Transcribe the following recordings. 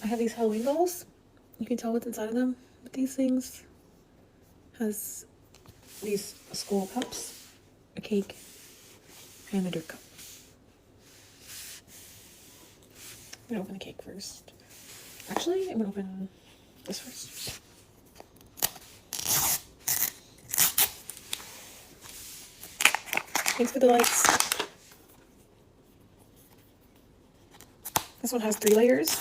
I have these Halloween dolls. You can tell what's inside of them with these things. Has these skull cups, a cake, and a dirt cup. I'm gonna open the cake first. Actually, I'm gonna open this first. Thanks for the likes. This one has 3 layers.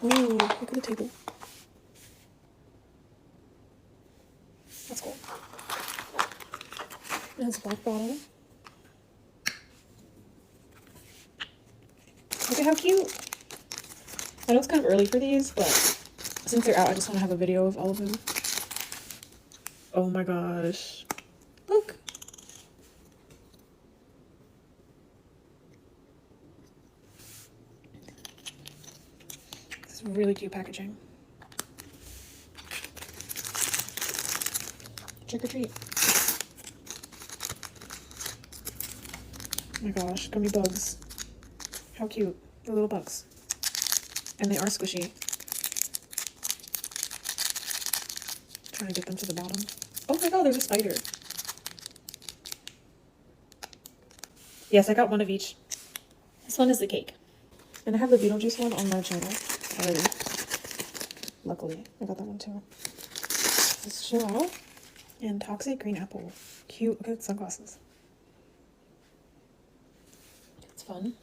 Ooh, look at the table. That's cool. It has a black bottom. Look at how cute. I know it's kind of early for these, but since they're out, I just want to have a video of all of them. Oh my gosh. Look. This is really cute packaging. Trick or treat. Oh my gosh, gummy bugs. How cute. The little bugs. And they are squishy. Trying to get them to the bottom. Oh my god, there's a spider. Yes, I got one of each. This one is the cake. And I have the Beetlejuice one on my channel already. Luckily, I got that one too. This is Chihuahua and Toxic Green Apple. Cute. Look at sunglasses. It's fun.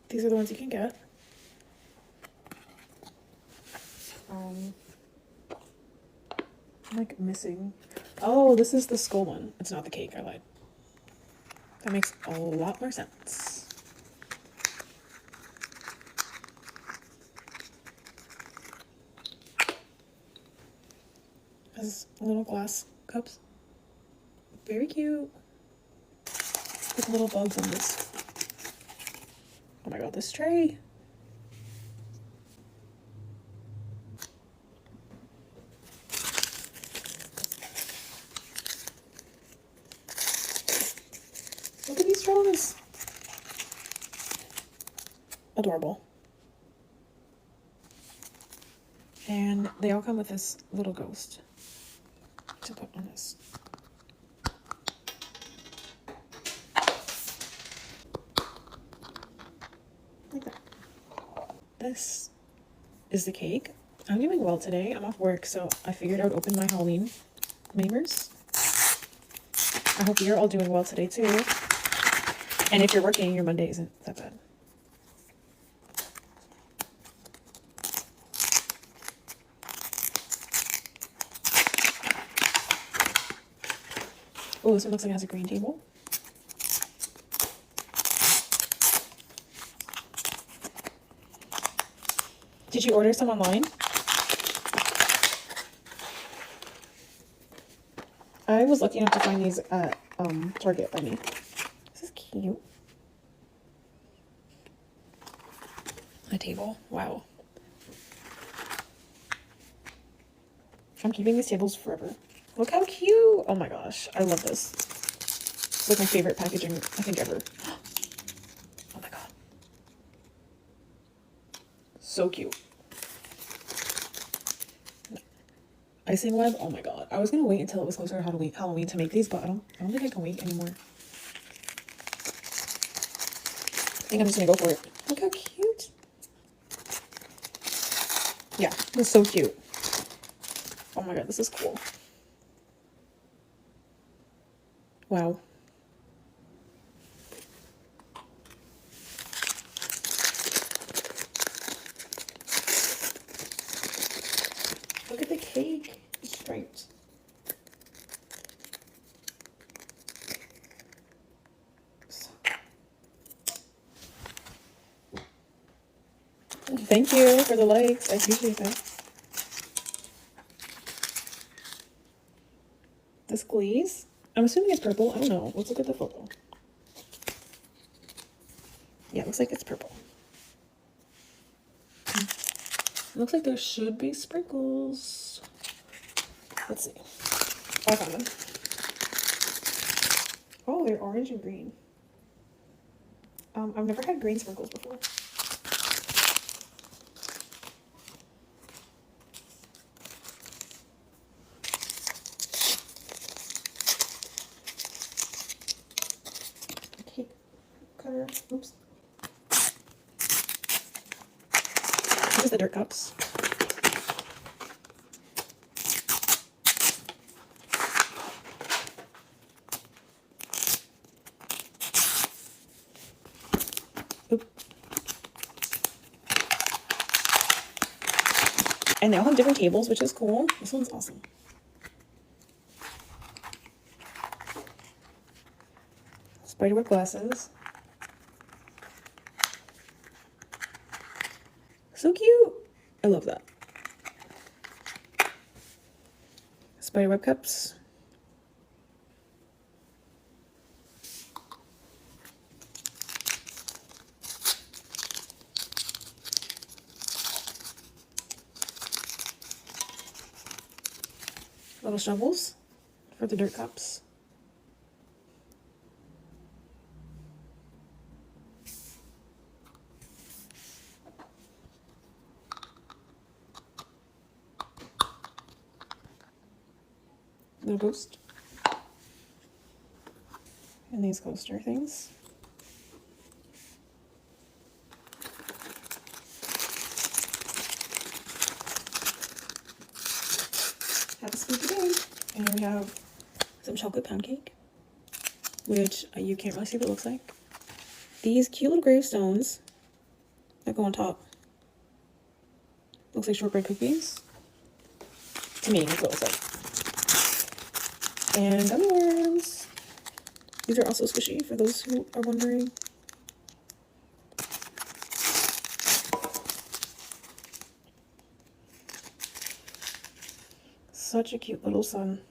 These are the ones you can get. I'm like missing. Oh, this is the skull one. It's not the cake. I lied. That makes a lot more sense. Has little glass cups. Very cute. With little bugs on this. Oh my god, this tray. Look at these straws. Adorable. And they all come with this little ghost to put on this. Like that. This is the cake. I'm doing well today. I'm off work, so I figured I would open my Halloween miniverse. I hope you're all doing well today too. And if you're working, your Monday isn't that bad. Oh, this one looks like it has a green table. Did you order some online? I was lucky enough to find these at Target by me. This is cute. A table. Wow. I'm keeping these tables forever. Look how cute. Oh my gosh. I love this. It's like my favorite packaging, I think, ever. Oh my god. So cute. Icing web. Oh my god. I was gonna wait until it was closer to Halloween to make these, but I don't think I can wait anymore. I think I'm just gonna go for it. Look how cute. Yeah, it's so cute. Oh my god, this is cool. Wow. Look at the cake. It's striped. Thank you for the likes. I appreciate that. This glaze. I'm assuming it's purple. I don't know. Let's look at the photo. Yeah, it looks like it's purple. It looks like there should be sprinkles. Let's see. Oh, I found them. Oh, they're orange and green. I've never had green sprinkles before. Cake cutter. Oops. This is the dirt cups. Oop. And they all have different tables, which is cool. This one's awesome. Spiderweb glasses. So cute. I love that. Spiderweb cups. Little shovels for the dirt cups. Little ghost. And these coaster things. Have a spooky day. And we have some chocolate pound cake, which you can't really see what it looks like. These cute little gravestones that go on top. Looks like shortbread cookies. To me, that's what it looks like. And gummy worms. These are also squishy for those who are wondering. Such a cute little sun.